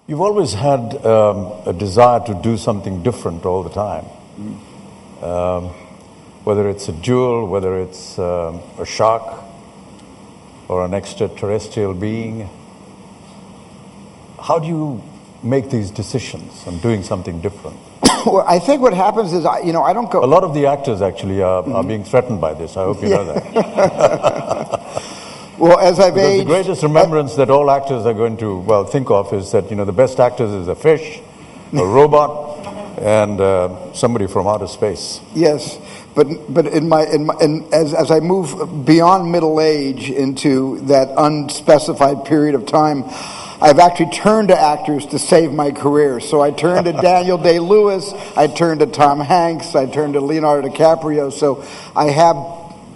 You've always had a desire to do something different all the time. Whether it's a jewel, whether it's a shark, or an extraterrestrial being. How do you make these decisions on doing something different? Well, I think what happens is, I don't go... A lot of the actors actually are being threatened by this. I hope you know that. Well, as I've because aged... the greatest remembrance that all actors are going to, think of is that, the best actors is a fish, a robot, and somebody from outer space. Yes, but as I move beyond middle age into that unspecified period of time, I've actually turned to actors to save my career. So I turned to Daniel Day-Lewis, I turned to Tom Hanks, I turned to Leonardo DiCaprio. So I have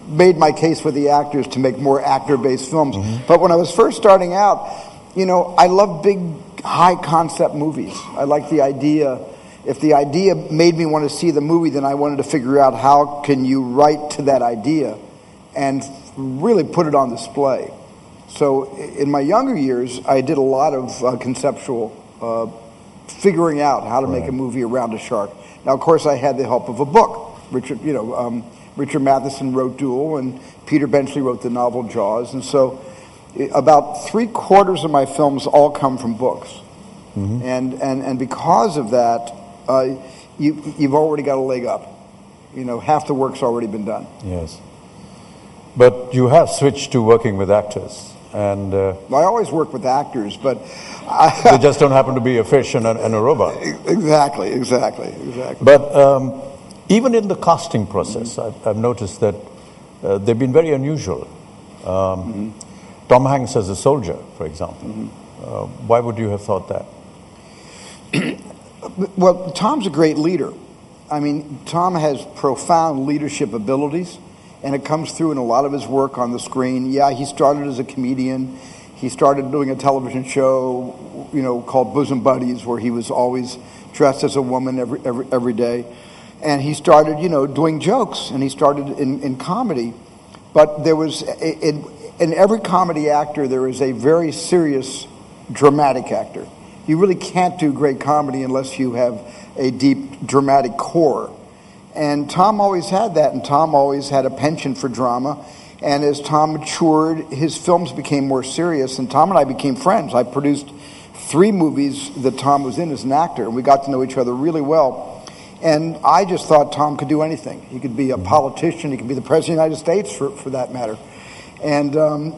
made my case for the actors to make more actor-based films. Mm-hmm. But when I was first starting out, I love big, high-concept movies. I like the idea. If the idea made me want to see the movie, then I wanted to figure out how can you write to that idea and really put it on display. So in my younger years, I did a lot of conceptual figuring out how to make a movie around a shark. Now, of course, I had the help of a book. Richard Matheson wrote Duel, and Peter Benchley wrote the novel Jaws. And so about 3/4 of my films all come from books. Mm-hmm. And because of that, you've already got a leg up. Half the work's already been done. Yes. But you have switched to working with actors. And I always work with actors, but... they just don't happen to be a fish and a robot. Exactly. But even in the casting process, I've noticed that they've been very unusual. Tom Hanks as a soldier, for example. Mm-hmm. Why would you have thought that? Well, Tom's a great leader. I mean, Tom has profound leadership abilities, and it comes through in a lot of his work on the screen. Yeah, he started as a comedian. He started doing a television show, called Bosom Buddies, where he was always dressed as a woman every day. And he started, doing jokes, and he started in comedy. But there was, in every comedy actor, there is a very serious dramatic actor. You really can't do great comedy unless you have a deep dramatic core. And Tom always had that, and Tom always had a penchant for drama. And as Tom matured, his films became more serious, and Tom and I became friends. I produced 3 movies that Tom was in as an actor, and we got to know each other really well. And I just thought Tom could do anything. He could be a politician, he could be the President of the United States, for that matter. And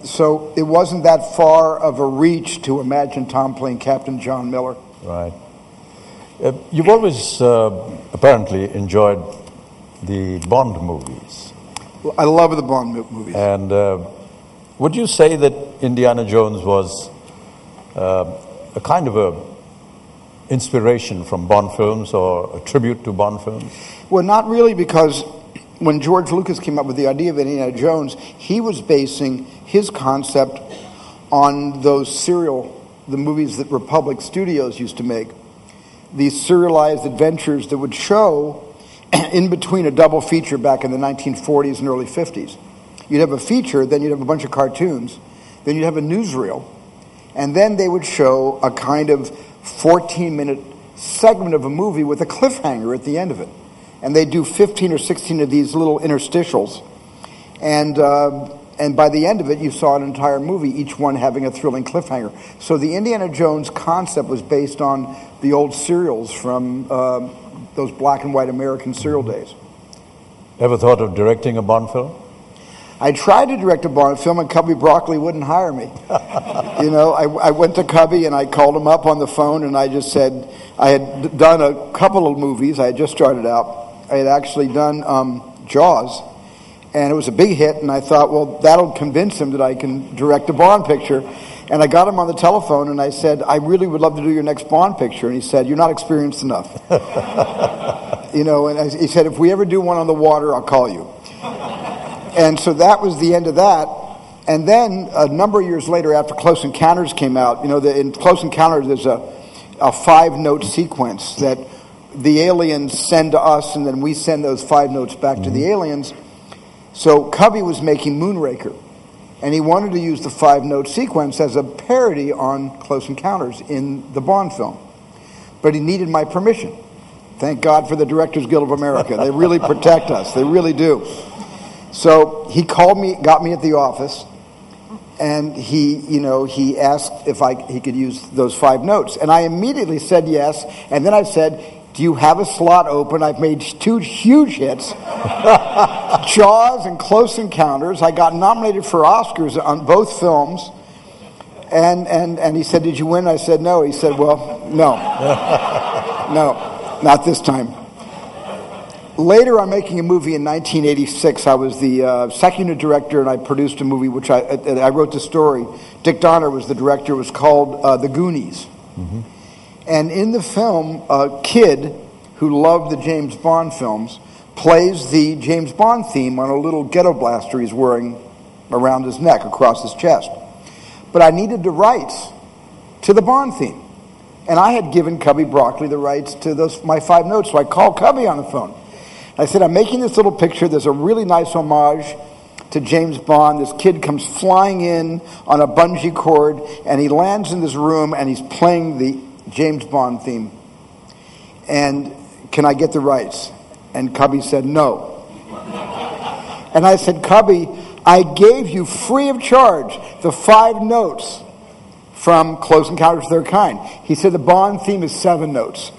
so it wasn't that far of a reach to imagine Tom playing Captain John Miller. Right. You've always apparently enjoyed the Bond movies. Well, I love the Bond movies. And would you say that Indiana Jones was a kind of a inspiration from Bond films or a tribute to Bond films? Well, not really, because when George Lucas came up with the idea of Indiana Jones, he was basing his concept on the movies that Republic Studios used to make. These serialized adventures that would show in between a double feature back in the 1940s and early 50s. You'd have a feature, then you'd have a bunch of cartoons, then you'd have a newsreel, and then they would show a kind of 14-minute segment of a movie with a cliffhanger at the end of it. And they do 15 or 16 of these little interstitials. And by the end of it, you saw an entire movie, each one having a thrilling cliffhanger. So the Indiana Jones concept was based on the old serials from those black and white American serial days. Ever thought of directing a Bond film? I tried to direct a Bond film, and Cubby Broccoli wouldn't hire me. I went to Cubby, and I called him up on the phone, and I just said, I had done a couple of movies. I had just started out. I had actually done Jaws, and it was a big hit, and I thought, well, that'll convince him that I can direct a Bond picture. And I got him on the telephone, and I said, I really would love to do your next Bond picture. And he said, you're not experienced enough. And he said, if we ever do one on the water, I'll call you. And so that was the end of that. And then a number of years later, after Close Encounters came out, in Close Encounters, there's a 5-note sequence that the aliens send to us, and then we send those 5 notes back to the aliens. So Cubby was making Moonraker. And he wanted to use the 5-note sequence as a parody on Close Encounters in the Bond film. But he needed my permission. Thank God for the Directors Guild of America. They really protect us. They really do. So he called me, got me at the office, and he asked if he could use those 5 notes. And I immediately said yes. And then I said, do you have a slot open? I've made 2 huge hits, Jaws and Close Encounters. I got nominated for Oscars on both films. And he said, did you win? I said, no. He said, well, no. No, not this time. Later, I'm making a movie in 1986. I was the second unit director, and I produced a movie which I wrote the story. Dick Donner was the director. It was called The Goonies. Mm-hmm. And in the film, a kid who loved the James Bond films plays the James Bond theme on a little ghetto blaster he's wearing around his neck, across his chest. But I needed the rights to the Bond theme. And I had given Cubby Broccoli the rights to my 5 notes, so I called Cubby on the phone. I said, I'm making this little picture. There's a really nice homage to James Bond. This kid comes flying in on a bungee cord, and he lands in this room, and he's playing the James Bond theme. And can I get the rights? And Cubby said, no. And I said, Cubby, I gave you free of charge the 5 notes from Close Encounters of Their Kind. He said the Bond theme is 7 notes.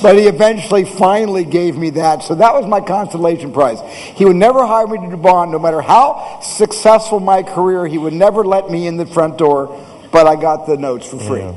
But he eventually finally gave me that. So that was my consolation prize. He would never hire me to do Bond, no matter how successful my career. He would never let me in the front door, but I got the notes for free. Yeah.